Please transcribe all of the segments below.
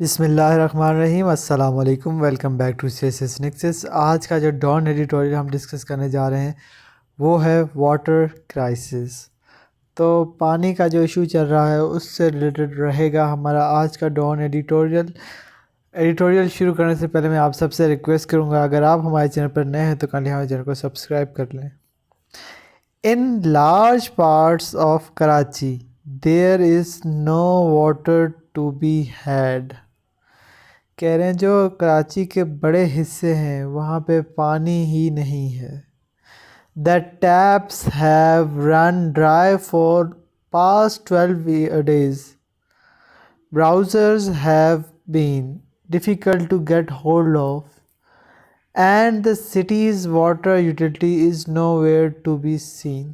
بسم اللہ الرحمن الرحیم، السلام علیکم، welcome back to C S S nexus. آج کا جو ڈان ایڈیٹوریل ہم ڈسکس کرنے جا رہے ہیں وہ ہے واٹر کرائسس۔ تو پانی کا جو ایشو چل رہا ہے اس سے ریلیٹڈ رہے گا ہمارا آج کا ڈان ایڈیٹوریل شروع کرنے سے پہلے میں آپ سب سے ریکویسٹ کروں گا، اگر آپ ہمارے چینل پر نئے ہیں تو کل ہمارے چینل کو سبسکرائب کر لیں۔ In large parts of Karachi, there is no water to be had۔ کہہ رہے ہیں جو کراچی کے بڑے حصے ہیں وہاں پہ پانی ہی نہیں ہے۔ The taps have run dry for past 12 days۔ Browsers have been difficult to get hold of and the city's water utility is nowhere to be seen۔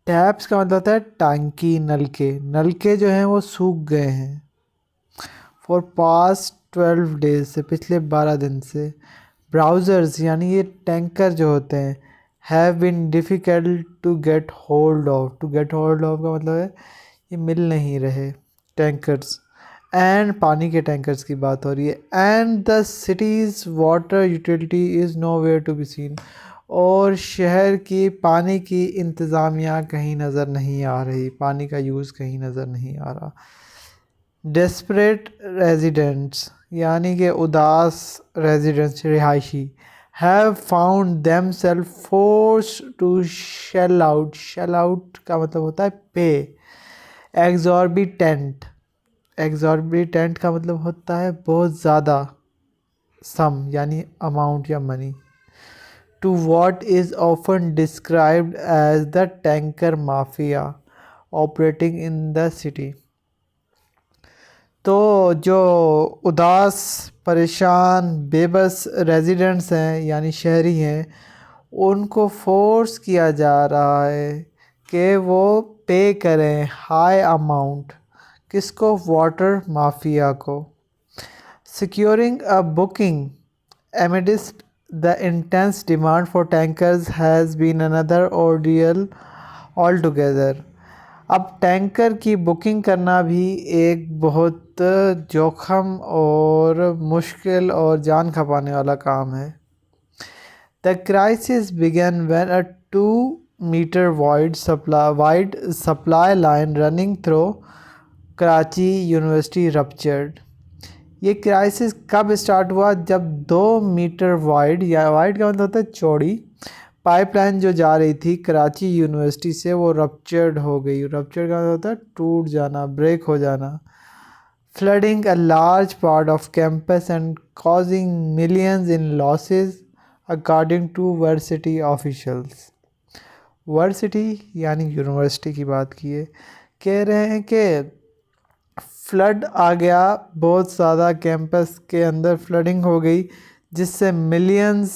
Taps کا مطلب ہوتا ہے ٹانکی، نلکے جو ہیں وہ سوکھ گئے ہیں۔ فور پاسٹ 12 days سے پچھلے 12 دن سے۔ براؤزرز یعنی یہ ٹینکر جو ہوتے ہیں have been difficult to get hold of. To get hold of کا مطلب ہے یہ مل نہیں رہے ٹینکرز، اینڈ پانی کے ٹینکرز کی بات ہو رہی ہے۔ And the city's water utility is nowhere to be seen, اور شہر کی پانی کی انتظامیہ کہیں نظر نہیں آ رہی، پانی کا یوز کہیں نظر نہیں آ رہا۔ ڈیسپریٹ ریزیڈنٹس یعنی کہ اداس ریزیڈنٹس، رہائشی، have found them self forced to shell out. Shell out کا مطلب ہوتا ہے پے۔ ایگزوربیٹنٹ، ایگزوربیٹنٹ کا مطلب ہوتا ہے بہت زیادہ، سم یعنی اماؤنٹ یا money, to what is often described as the tanker mafia operating in the city. تو جو اداس، پریشان، بے بس ریزیڈنٹس ہیں یعنی شہری ہیں، ان کو فورس کیا جا رہا ہے کہ وہ پے کریں ہائی اماؤنٹ، کس کو؟ واٹر مافیا کو۔ سیکیورنگ اے booking amidst the intense demand for tankers has been another ordeal altogether۔ اب ٹینکر کی بکنگ کرنا بھی ایک بہت جوخم اور مشکل اور جان کھپانے والا کام ہے۔ The crisis began when a 2-meter wide supply line running through Karachi University ruptured۔ یہ کرائسس کب اسٹارٹ ہوا؟ جب 2 میٹر وائڈ، یا وائڈ کا مطلب ہوتا ہے چوڑی، پائپ لائن جو جا رہی تھی کراچی یونیورسٹی سے وہ رپچرڈ ہو گئی۔ رپچرڈ کا مطلب ہوتا ہے ٹوٹ جانا، بریک ہو جانا۔ Flooding a large part of campus and causing millions in losses according to varsity officials. Varsity یعنی یونیورسٹی کی بات کی ہے، کہہ رہے ہیں کہ فلڈ آ گیا، بہت زیادہ کیمپس کے اندر فلڈنگ ہو گئی جس سے ملینز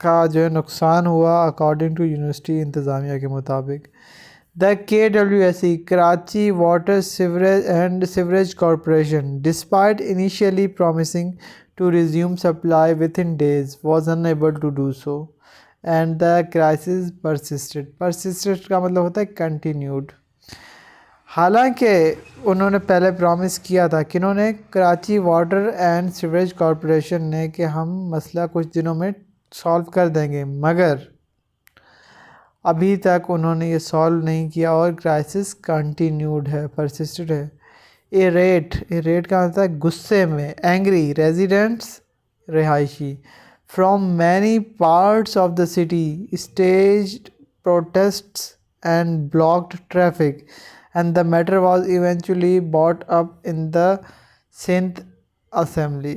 کا جو ہے نقصان ہوا اکارڈنگ ٹو یونیورسٹی انتظامیہ کے مطابق۔ The KWSE Karachi water sewerage corporation despite initially promising to resume supply within days was unable to do so and the crisis persisted۔ persisted کا مطلب ہوتا ہے کنٹینیوڈ۔ حالانکہ انہوں نے پہلے پرومس کیا تھا، کنہوں نے؟ Karachi water and sewerage corporation نے، کہ ہم مسئلہ کچھ دنوں میں سالو کر دیں گے، مگر ابھی تک انہوں نے یہ سالو نہیں کیا اور کرائسس کنٹینیوڈ ہے، پرسسٹڈ ہے۔ ریٹ کا مطلب ہے غصے میں، اینگری ریزیڈنٹس، رہائشی، from many parts of the city staged protests and blocked traffic and the matter was eventually brought up in the Sindh Assembly۔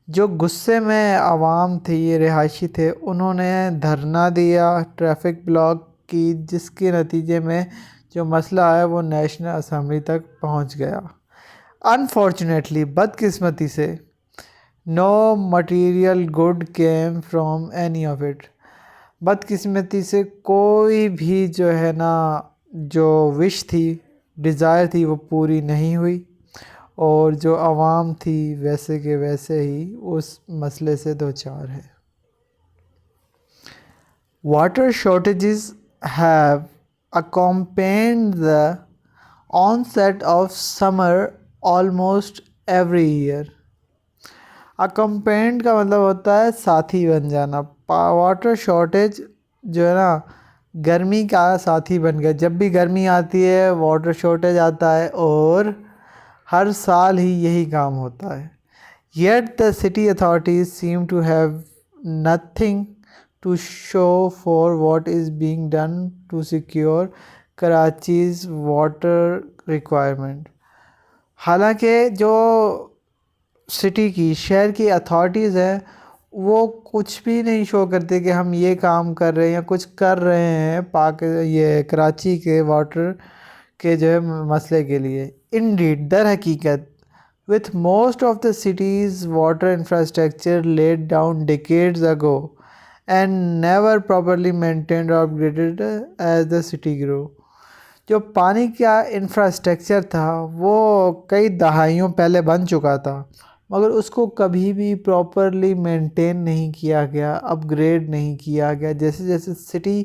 جو غصے میں عوام تھی، یہ رہائشی تھے، انہوں نے دھرنا دیا، ٹریفک بلاک کی، جس کے نتیجے میں جو مسئلہ ہے وہ نیشنل اسمبلی تک پہنچ گیا۔ انفارچونیٹلی، بدقسمتی سے، no material good came from any of it۔ بدقسمتی سے کوئی بھی جو ہے نا جو وش تھی، ڈیزائر تھی، وہ پوری نہیں ہوئی، اور جو عوام تھی ویسے کے ویسے ہی اس مسئلے سے دوچار ہے۔ Water shortages have accompanied the onset of summer almost every year. accompanied کا مطلب ہوتا ہے ساتھی بن جانا. واٹر شارٹیج جو ہے نا گرمی کا ساتھی بن گیا. جب بھی گرمی آتی ہے واٹر شارٹیج آتا ہے اور ہر سال ہی یہی کام ہوتا ہے. Yet the city authorities seem to have nothing to show for what is being done to secure Karachi's water requirement. حالانکہ جو سٹی کی شہر کی اتھارٹیز ہیں وہ کچھ بھی نہیں شو کرتے کہ ہم یہ کام کر رہے ہیں یا کچھ کر رہے ہیں یہ کراچی کے واٹر کے جو ہے مسئلے کے لیے. Indeed, در حقیقت with most of the city's water infrastructure laid down decades ago and never properly maintained or upgraded as the city grew. جو پانی کا انفراسٹرکچر تھا وہ کئی دہائیوں پہلے بن چکا تھا مگر اس کو کبھی بھی پراپرلی مینٹین نہیں کیا گیا، اپ گریڈ نہیں کیا گیا. جیسے جیسے سٹی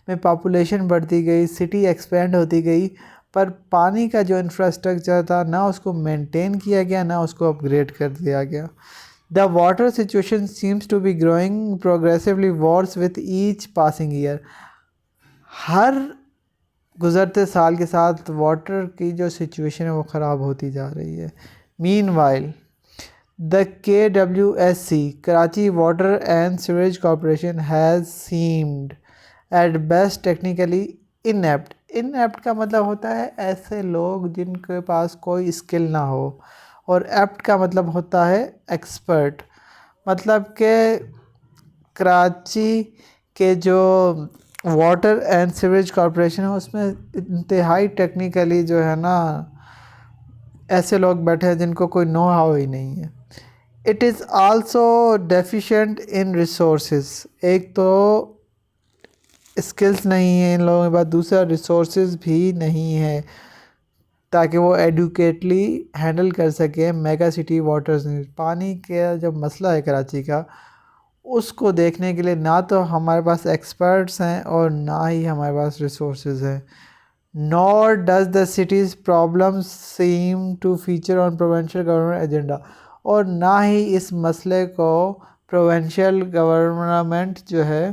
میں پاپولیشن بڑھتی گئی، سٹی ایکسپینڈ ہوتی گئی، پر پانی کا جو انفراسٹرکچر تھا نہ اس کو مینٹین کیا گیا نہ اس کو اپ گریڈ کر دیا گیا. The water situation seems to be growing progressively worse with each passing year. ہر گزرتے سال کے ساتھ واٹر کی جو سچویشن ہے وہ خراب ہوتی جا رہی ہے. Meanwhile, the KWSC, Karachi Water and Sewerage Corporation, has seemed at best technically inept. Inept کا مطلب ہوتا ہے ایسے لوگ جن کے پاس کوئی اسکل نہ ہو، اور ایپٹ کا مطلب ہوتا ہے ایکسپرٹ. مطلب کہ کراچی کے جو واٹر اینڈ سیوریج کارپوریشن ہے اس میں انتہائی ٹیکنیکلی جو ہے نا ایسے لوگ بیٹھے ہیں جن کو کوئی نو ہاؤ ہی نہیں ہے. It is also deficient in resources. ایک تو اسکلس نہیں ہیں ان لوگوں کے پاس، دوسرا ریسورسز بھی نہیں ہے تاکہ وہ ایڈوکیٹلی ہینڈل کر سکیں میگا سٹی واٹرز. پانی کا جو مسئلہ ہے کراچی کا اس کو دیکھنے کے لیے نہ تو ہمارے پاس ایکسپرٹس ہیں اور نہ ہی ہمارے پاس ریسورسز ہیں. nor does the city's problems seem to feature on provincial government agenda. اور نہ ہی اس مسئلے کو پروونشل گورنمنٹ جو ہے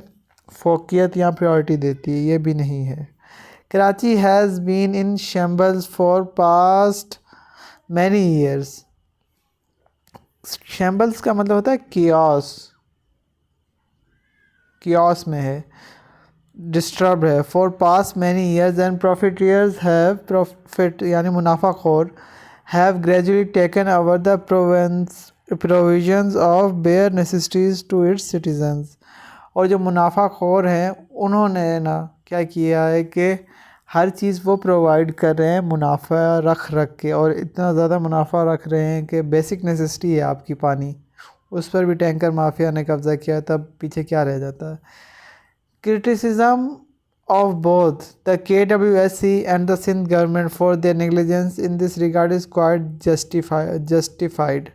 فوقیت یا پریورٹی دیتی ہے، یہ بھی نہیں ہے. Karachi has been in shambles for past many years. Shambles کا مطلب ہوتا ہے کیوس میں ہے، ڈسٹربڈ ہے. For past many years and profiteers have profit یعنی منافع خور have gradually taken over the provisions of bare necessities to its citizens. اور جو منافع خور ہیں انہوں نے نا کیا کیا ہے کہ ہر چیز وہ پرووائڈ کر رہے ہیں منافع رکھ کے، اور اتنا زیادہ منافع رکھ رہے ہیں کہ بیسک نیسیسٹی ہے آپ کی پانی، اس پر بھی ٹینکر مافیا نے قبضہ کیا، تب پیچھے کیا رہ جاتا ہے. Criticism of both the KWSC and the Sindh government for their negligence in this regard is quite justified.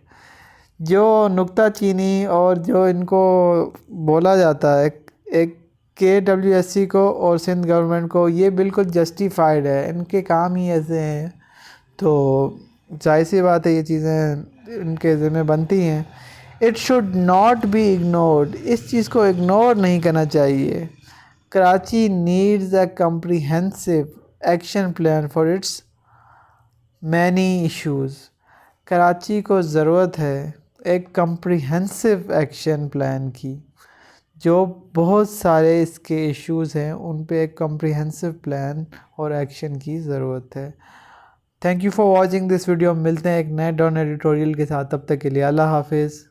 جو نکتہ چینی اور جو ان کو بولا جاتا ہے ایک KWSC کو اور سندھ گورنمنٹ کو، یہ بالکل جسٹیفائڈ ہے، ان کے کام ہی ایسے ہیں تو ظاہر سی بات ہے یہ چیزیں ان کے ذمہ بنتی ہیں. It should not be ignored. اس چیز کو اگنور نہیں کرنا چاہیے. Karachi needs a comprehensive action plan for its many issues. Karachi کو ضرورت ہے ایک comprehensive action plan کی. جو بہت سارے اس کے ایشوز ہیں ان پہ ایک comprehensive plan اور ایکشن کی ضرورت ہے. Thank you for watching this video. ملتے ہیں ایک نئے ڈان ایڈیٹوریل کے ساتھ، تب تک کے لیے اللہ حافظ.